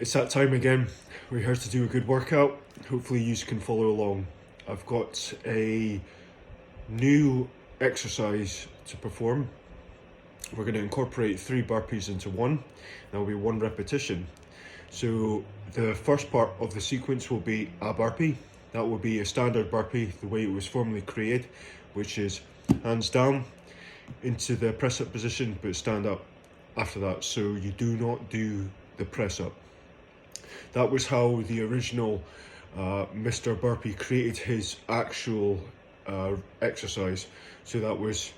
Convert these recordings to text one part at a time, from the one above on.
It's that time again. We're here to do a good workout. Hopefully you can follow along. I've got a new exercise to perform. We're going to incorporate 3 burpees into one. That will be 1 repetition. So the first part of the sequence will be a burpee. That will be a standard burpee, the way it was formerly created, which is hands down into the press up position, but stand up after that. So you do not do the press up. That was how the original Mr. Burpee created his actual exercise. So that was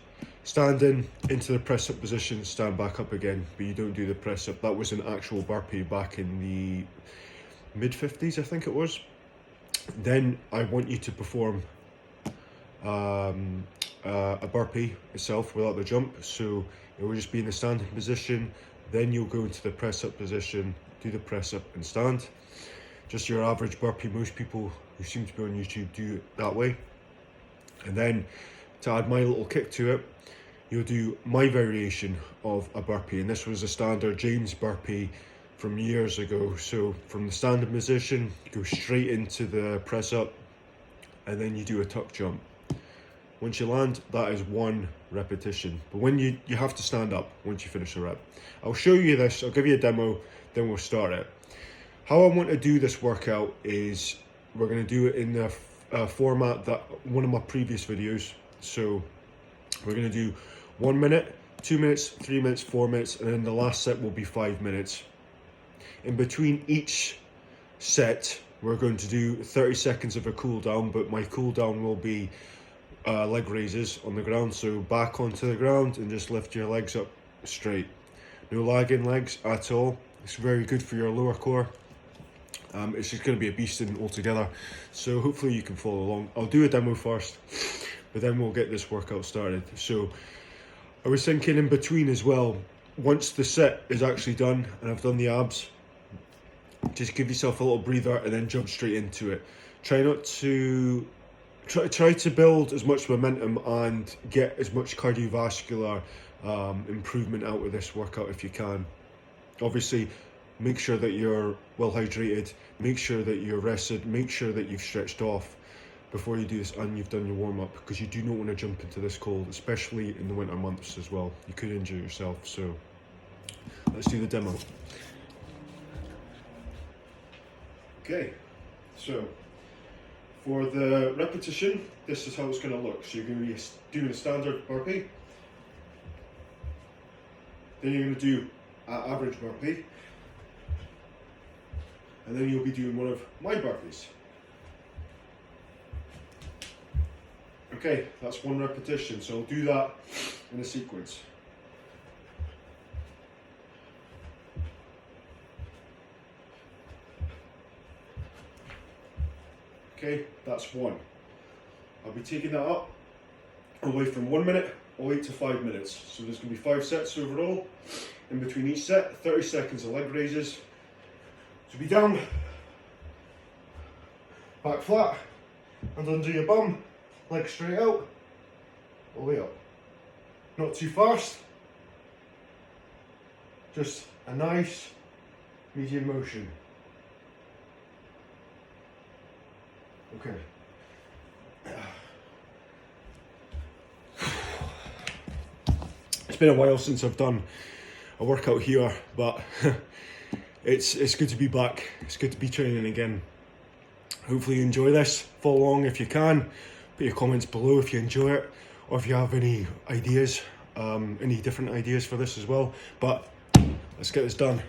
standing into the press up position, stand back up again, but you don't do the press up. That was an actual burpee back in the mid 50s, I think it was. Then I want you to perform a burpee itself without the jump. So it will just be in the standing position, then you'll go into the press up position, do the press up and stand. Just your average burpee, most people who seem to be on YouTube do it that way. And then to add my little kick to it, you'll do my variation of a burpee, and this was a standard James burpee from years ago. So from the standing position, you go straight into the press up, and then you do a tuck jump. Once you land, that is 1 repetition. But when you have to stand up once you finish the rep. I'll show you this, I'll give you a demo, then we'll start it. How I want to do this workout is we're going to do it in the format that one of my previous videos. So we're going to do 1 minute, 2 minutes, 3 minutes, 4 minutes, and then the last set will be 5 minutes. In between each set, we're going to do 30 seconds of a cool down, but my cool down will be leg raises on the ground. So back onto the ground and just lift your legs up straight. No lagging legs at all. It's very good for your lower core. It's just going to be a beasting altogether. So hopefully you can follow along. I'll do a demo first, but then we'll get this workout started. So I was thinking in between as well, once the set is actually done and I've done the abs, just give yourself a little breather and then jump straight into it. Try to build as much momentum and get as much cardiovascular improvement out of this workout if you can. Obviously, make sure that you're well hydrated, make sure that you're rested, make sure that you've stretched off before you do this and you've done your warm-up, because you do not want to jump into this cold, especially in the winter months as well. You could injure yourself. So let's do the demo. Okay, so for the repetition, this is how it's going to look. So you're going to be doing a standard burpee, then you're going to do an average burpee, and then you'll be doing one of my burpees. Okay, that's 1 repetition, so I'll do that in a sequence. Okay, that's 1. I'll be taking that up all the way from 1 minute all the way to 5 minutes. So there's going to be 5 sets overall. In between each set, 30 seconds of leg raises. So be down, back flat, and under your bum, legs straight out, all the way up. Not too fast, just a nice medium motion. Okay. It's been a while since I've done a workout here, but it's good to be back. It's good to be training again. Hopefully you enjoy this. Follow along if you can. Put your comments below if you enjoy it, or if you have any ideas, any different ideas for this as well. But let's get this done.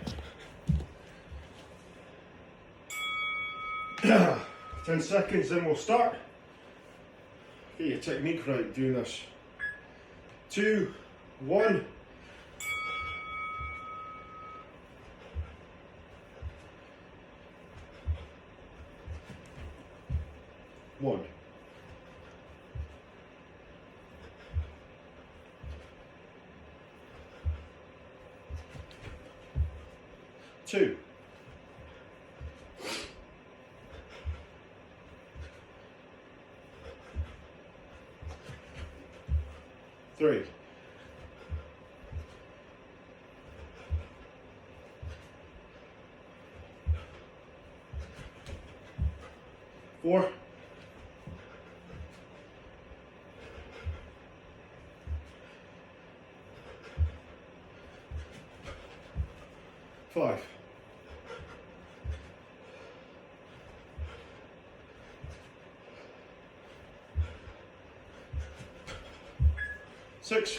10 seconds, then we'll start. Get your technique right doing this. 2, 1. One. 2. 3. 4. 4, 5, 6,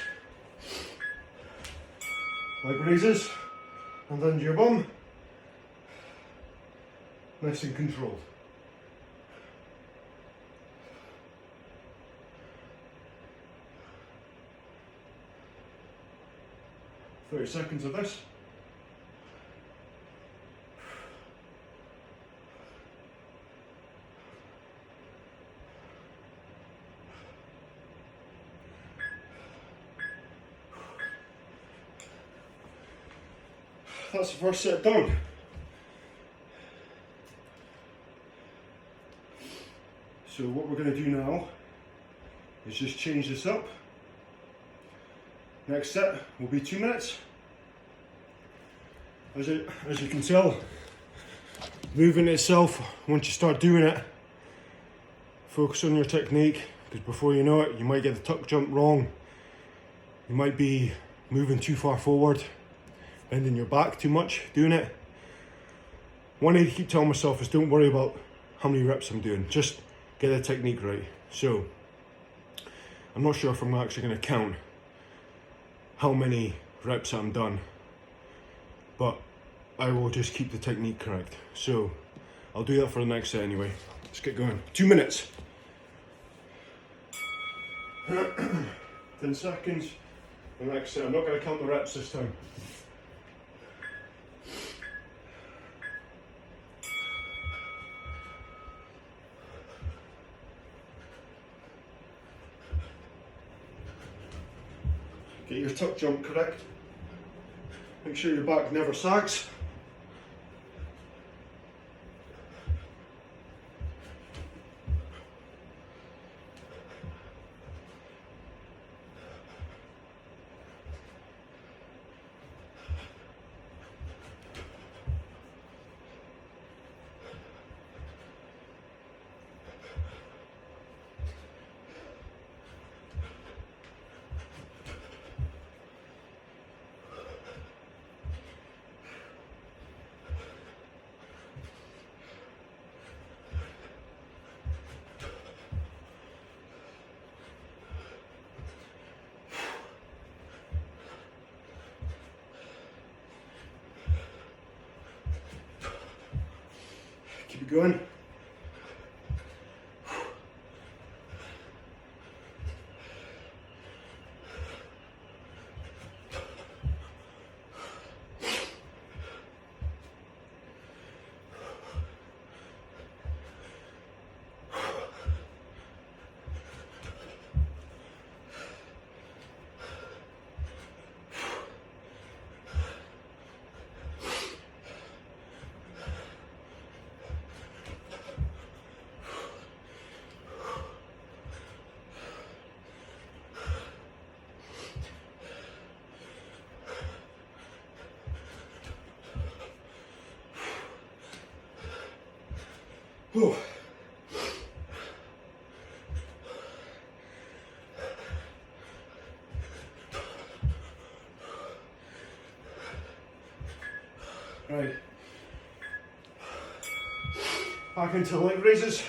leg raises, and under your bum, nice and controlled. 30 seconds of this. That's the first set done. So what we're going to do now is just change this up. Next set will be 2 minutes. As you can tell, moving itself, once you start doing it, focus on your technique, because before you know it, you might get the tuck jump wrong. You might be moving too far forward, bending your back too much doing it. One thing I keep telling myself is don't worry about how many reps I'm doing, just get the technique right. So I'm not sure if I'm actually going to count how many reps I'm done, but I will just keep the technique correct. So I'll do that for the next set anyway. Let's get going. 2 minutes. 10 seconds. The next set. I'm not going to count the reps this time. Get your tuck jump correct. Make sure your back never sags. Keep it going. Whew. Right. Back into the leg raises.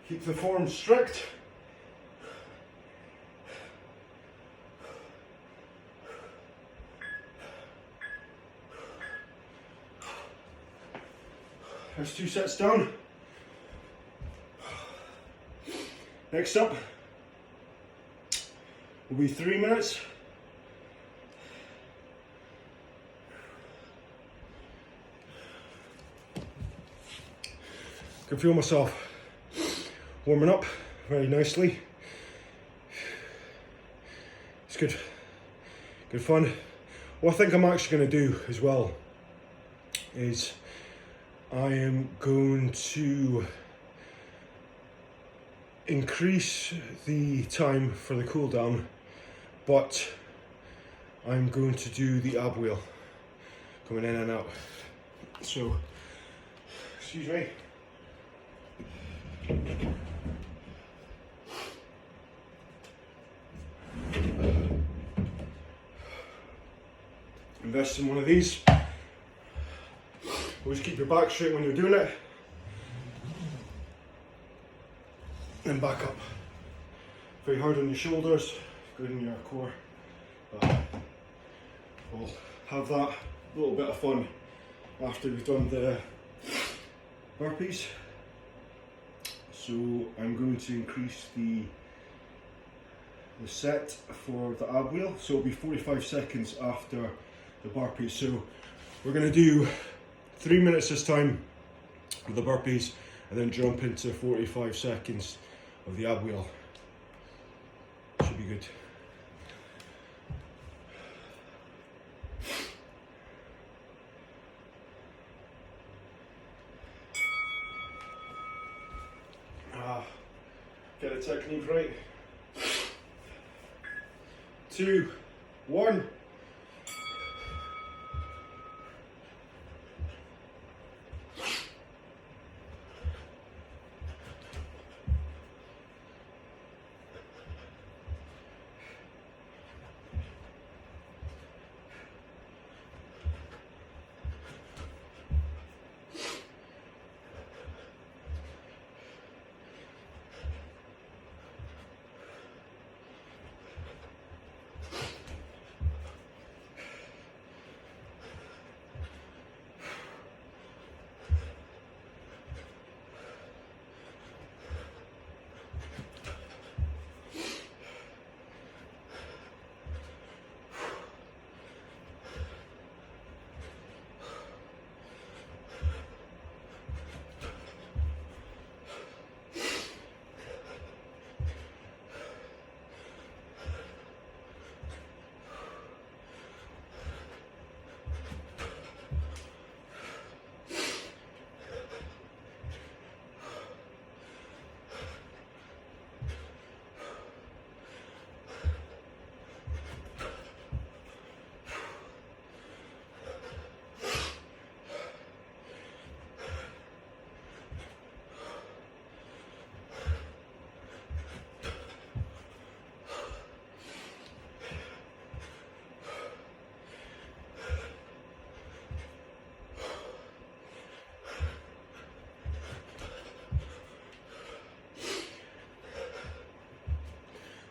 Keep the form strict. There's 2 sets done. Next up will be 3 minutes. I can feel myself warming up very nicely. It's good fun. What I think I'm actually going to do as well is I am going to increase the time for the cool down, but I'm going to do the ab wheel coming in and out. So, excuse me. Invest in one of these. Always keep your back straight when you're doing it. And back up. Very hard on your shoulders, good in your core. We'll have that little bit of fun after we've done the burpees. So I'm going to increase the set for the ab wheel. So it'll be 45 seconds after the burpees. So we're going to do 3 minutes this time of the burpees and then jump into 45 seconds of the ab wheel. Should be good. Get the technique right. 2, 1.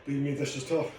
Believe me, this is tough.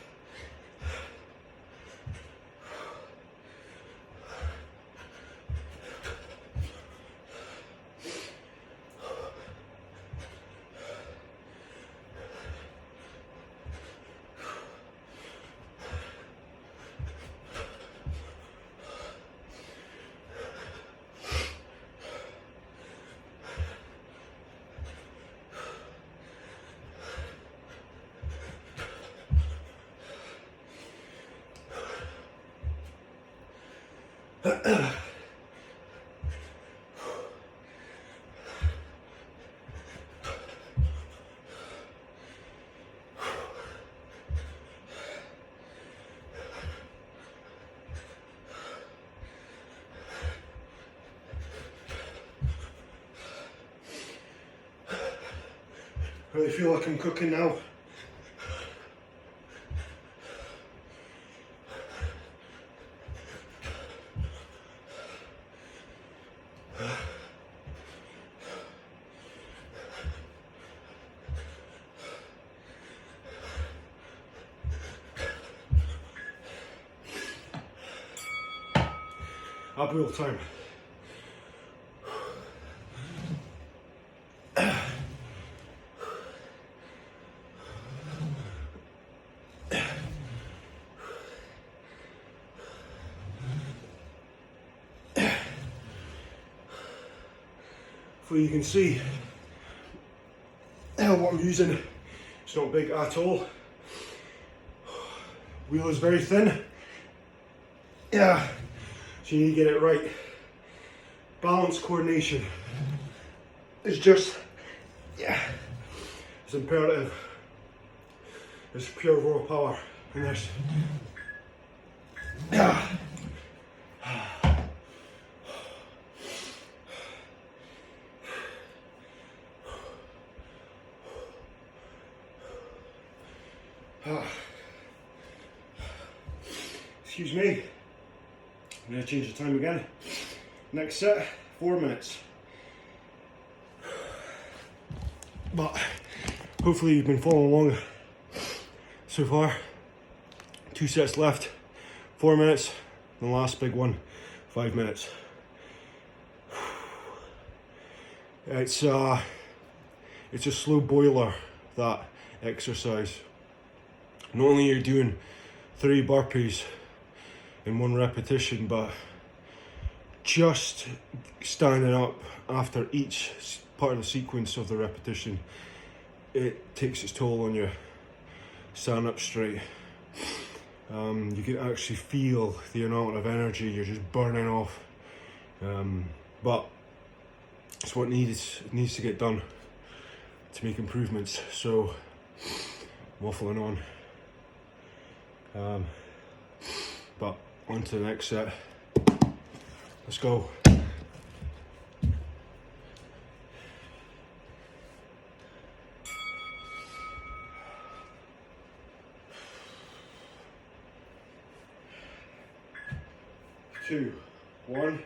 Really feel like I'm cooking now. Ab wheel time. Hopefully you can see what I'm using. It's not big at all. Wheel is very thin. Yeah, so you need to get it right. balance coordination is just, yeah, it's imperative. It's pure raw power in this. Excuse me, I'm going to change the time again. Next set, 4 minutes. But hopefully you've been following along so far. 2 sets left, 4 minutes, and the last big one, 5 minutes. It's a slow boiler, that exercise. Not only are you doing 3 burpees in 1 repetition, but just standing up after each part of the sequence of the repetition, it takes its toll on you. Stand up straight. You can actually feel the amount of energy you're just burning off. But it's what needs to get done to make improvements. So, waffling on. But on to the next set. Let's go. Two, 1.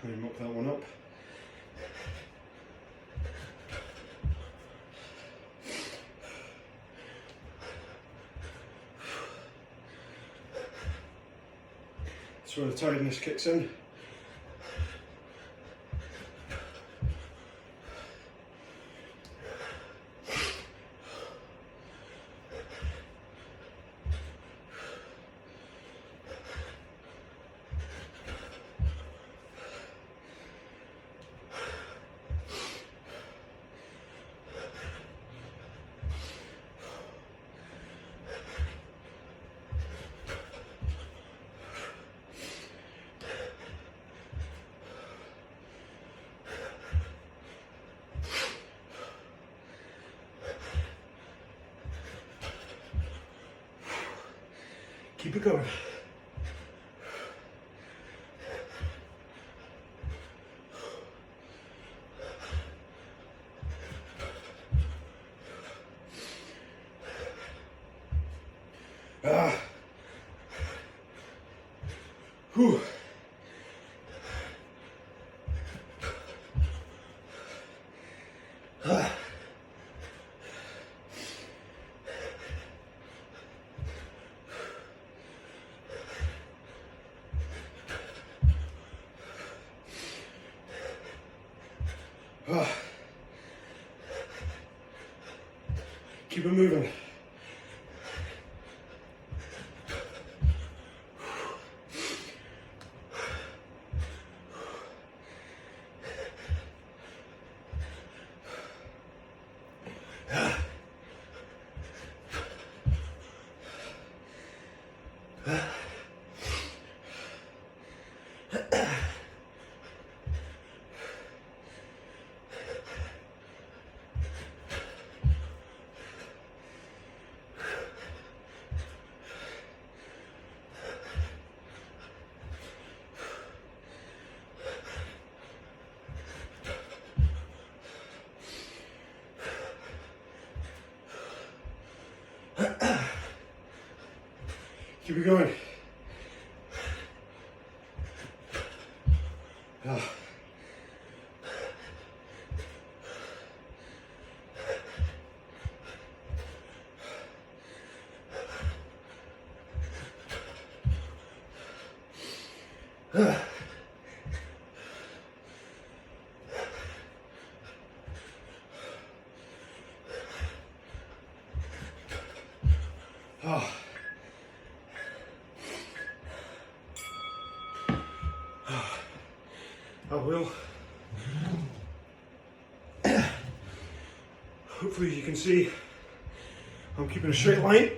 Let me mop that one up. That's where the tiredness kicks in. Keep it going. Whew. Keep it moving. Keep it going. I will. Hopefully you can see I'm keeping a straight line.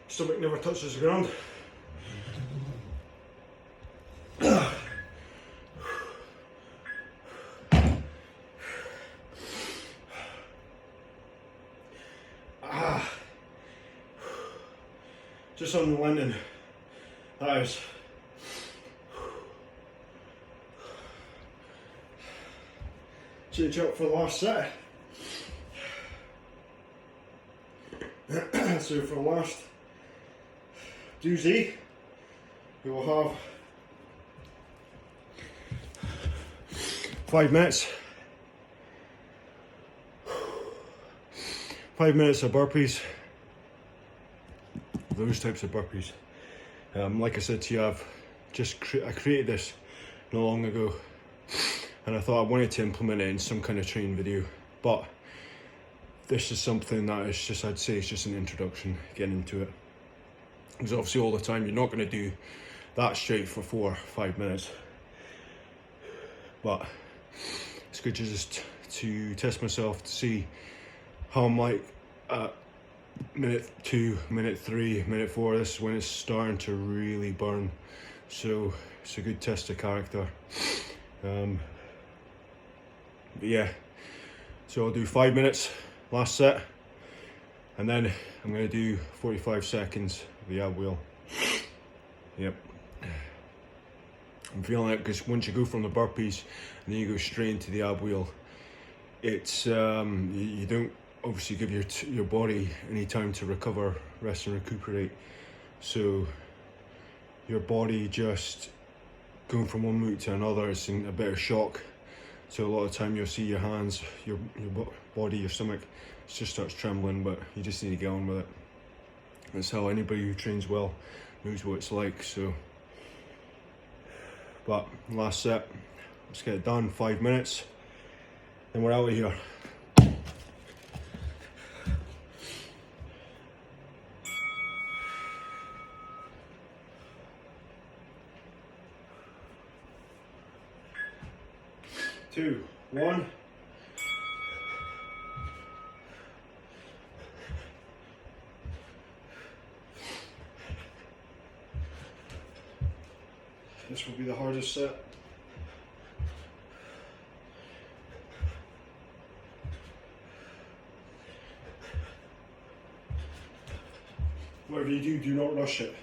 Stomach never touches the ground. Just on the landing. That is. Change up for the last set. So for the last doozy, we will have 5 minutes. 5 minutes of burpees. Those types of burpees. Like I said to you, I created this not long ago, and I thought I wanted to implement it in some kind of training video, but this is something that is just, I'd say it's just an introduction, getting into it. Because obviously all the time you're not going to do that straight for 4 or 5 minutes, but it's good to just to test myself to see how I'm like at minute 2, minute 3, minute 4. This is when it's starting to really burn, so it's a good test of character. But yeah, so I'll do 5 minutes last set, and then I'm going to do 45 seconds of the ab wheel. Yep, I'm feeling it because once you go from the burpees and then you go straight into the ab wheel, it's you don't obviously give your body any time to recover, rest and recuperate, so your body just going from one move to another is in a bit of shock. So a lot of the time you'll see your hands, your body, your stomach just starts trembling, but you just need to get on with it. That's how anybody who trains well knows what it's like. So, but last set, let's get it done. 5 minutes, then we're out of here. Two, one. This will be the hardest set. Whatever you do, do not rush it.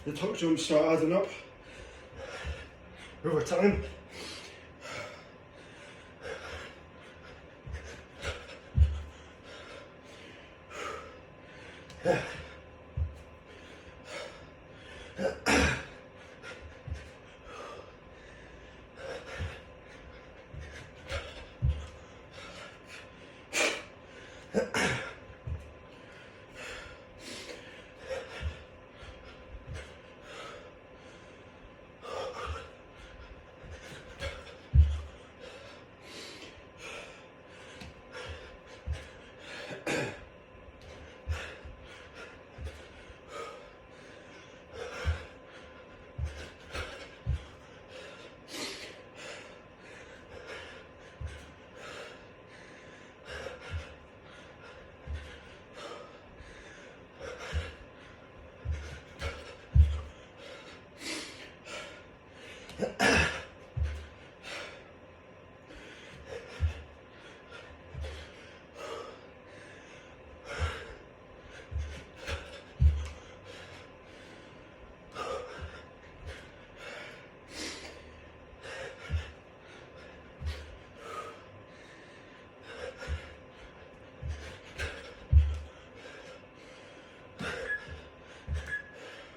The tuck jumps start adding up over time.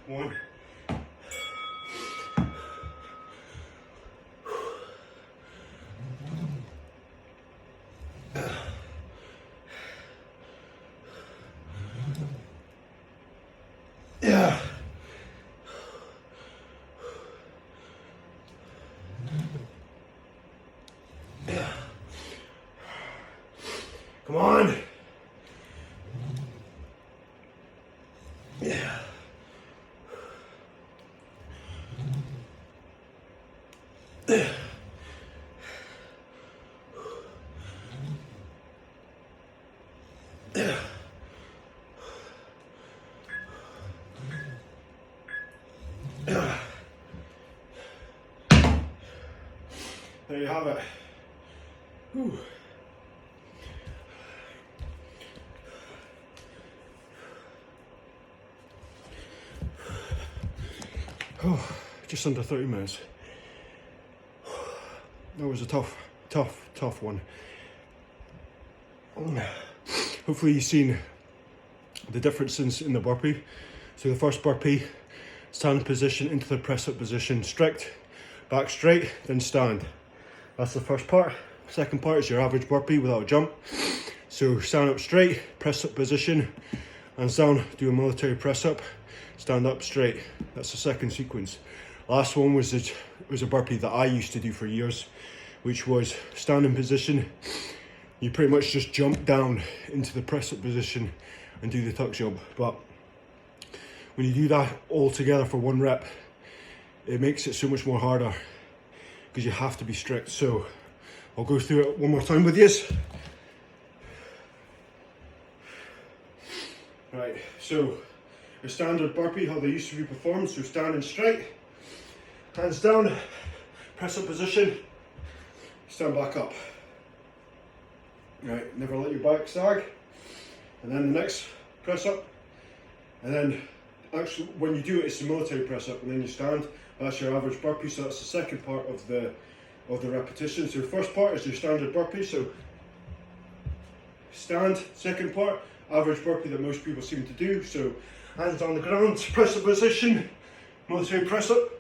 One. Yeah. Yeah. Come on. Yeah. Yeah. Yeah. Yeah. There you have it. Whew. Oh, just under 30 minutes. That was a tough one. Hopefully you've seen the differences in the burpee. So the first burpee, stand position into the press up position, strict, back straight, then stand. That's the first part. Second part is your average burpee without a jump. So stand up straight, press up position, and down, do a military press up, stand up straight. That's the second sequence. Last one was a burpee that I used to do for years, which was stand in position. You pretty much just jump down into the press up position and do the tuck jump. But when you do that all together for one rep, it makes it so much more harder because you have to be strict. So I'll go through it one more time with you. Right, so your standard burpee, how they used to be performed. So standing straight, hands down, press up position, stand back up. Right, never let your back sag. And then the next press up, and then actually when you do it, it's the military press up, and then you stand. That's your average burpee. So that's the second part of the repetition. So the first part is your standard burpee. So stand, second part, average burpee that most people seem to do. So hands on the ground, press up position, military press up,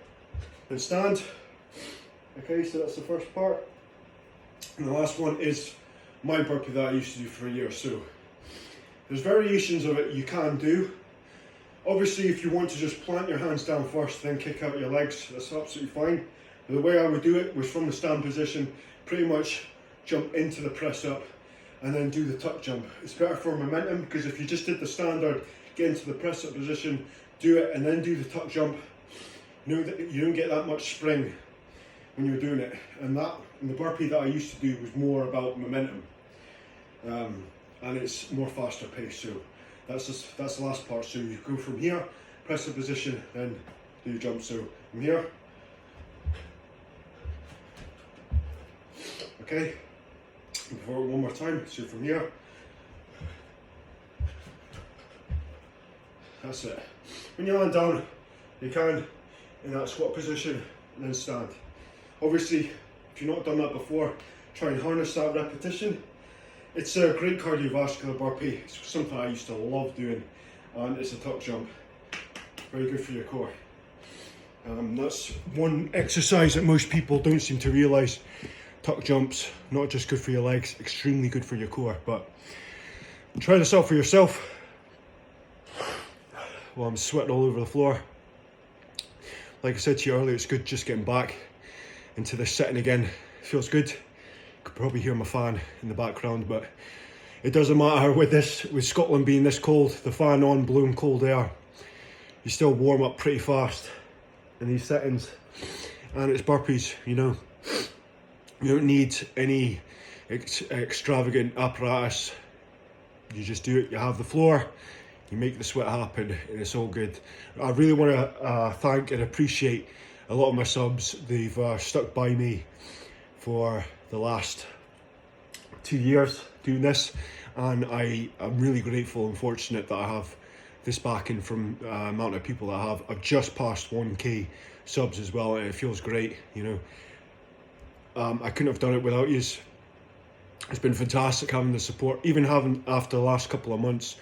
and stand. Okay, so that's the first part. And the last one is my burpee that I used to do for a year. So there's variations of it you can do. Obviously, if you want to just plant your hands down first, then kick out your legs, that's absolutely fine. The way I would do it was from the stand position, pretty much jump into the press up and then do the tuck jump. It's better for momentum, because if you just did the standard, get into the press up position, do it, and then do the tuck jump, you know that you don't get that much spring when you're doing it. And the burpee that I used to do was more about momentum, and it's more faster paced. So that's the last part. So you go from here, press up position, then do your jump. So from here, okay, one more time. So from here, that's it. When you land down, you can, in that squat position, and then stand. Obviously, if you've not done that before, try and harness that repetition. It's a great cardiovascular burpee. It's something I used to love doing, and it's a tuck jump. Very good for your core. That's one exercise that most people don't seem to realise. Tuck jumps, not just good for your legs, extremely good for your core. But try this out for yourself. Well, I'm sweating all over the floor. Like I said to you earlier, it's good just getting back into this setting again. It feels good. You could probably hear my fan in the background, but it doesn't matter with Scotland being this cold, the fan on, blowing cold air. You still warm up pretty fast in these settings. And it's burpees, you know. You don't need any extravagant apparatus. You just do it, you have the floor, you make the sweat happen, and it's all good. I really want to thank and appreciate a lot of my subs. They've stuck by me for the last 2 years doing this, and I'm really grateful and fortunate that I have this backing from the amount of people that I have. I've just passed 1k subs as well, and it feels great, you know. I couldn't have done it without you. It's been fantastic having the support, even having, after the last couple of months,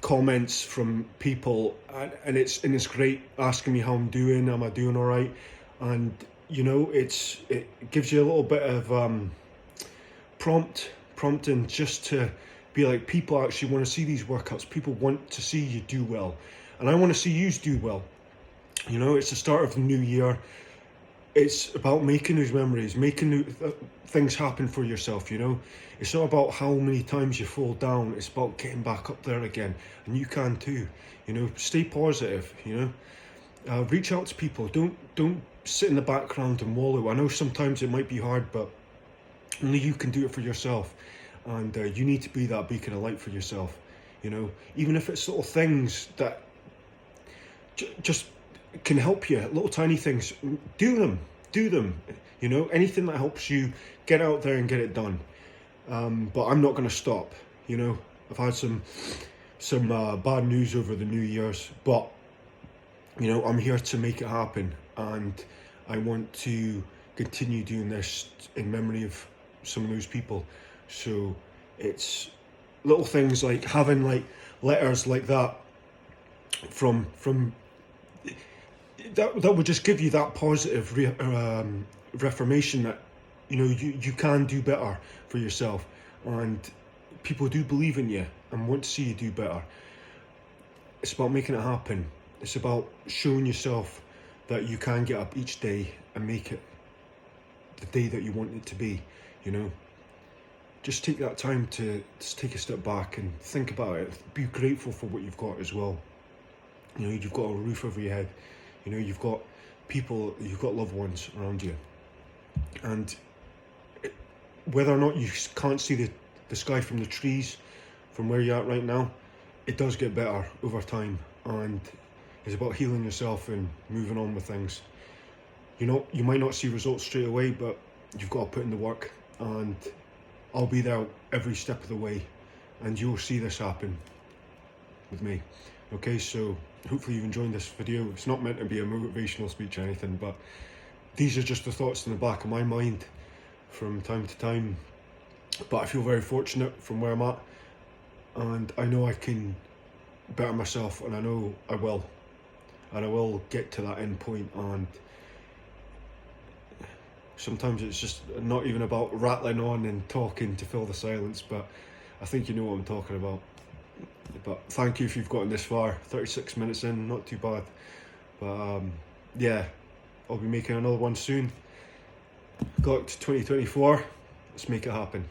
comments from people, and it's great, asking me how I'm doing, am I doing all right? And you know, it gives you a little bit of prompting just to be like, people actually want to see these workouts, people want to see you do well, and I want to see you do well. You know, it's the start of the new year. It's about making those memories, making new things happen for yourself, you know. It's not about how many times you fall down, it's about getting back up there again, and you can too, you know. Stay positive, you know. Reach out to people, don't sit in the background and wallow. I know sometimes it might be hard, but only you can do it for yourself, and you need to be that beacon of light for yourself, you know. Even if it's little things that just can help you, little tiny things, do them, you know. Anything that helps you get out there and get it done. But I'm not going to stop, you know. I've had some bad news over the New Year's, but you know, I'm here to make it happen, and I want to continue doing this in memory of some of those people. So it's little things like having like letters like that from that would just give you that positive reformation that, you know, you can do better for yourself, and people do believe in you and want to see you do better. It's about making it happen. It's about showing yourself that you can get up each day and make it the day that you want it to be, you know. Just take that time to just take a step back and think about it. Be grateful for what you've got as well. You know, you've got a roof over your head. You know, you've got people, you've got loved ones around you. And whether or not you can't see the sky from the trees from where you're at right now, it does get better over time. and it's about healing yourself and moving on with things. You might not see results straight away, but you've got to put in the work, and I'll be there every step of the way, and you'll see this happen with me. Okay, so hopefully you've enjoyed this video. It's not meant to be a motivational speech or anything, but these are just the thoughts in the back of my mind from time to time. But I feel very fortunate from where I'm at, and I know I can better myself, and I know I will, and I will get to that end point. And sometimes it's just not even about rattling on and talking to fill the silence, but I think you know what I'm talking about. But thank you if you've gotten this far. 36 minutes in, not too bad. But yeah, I'll be making another one soon. Got to 2024, let's make it happen.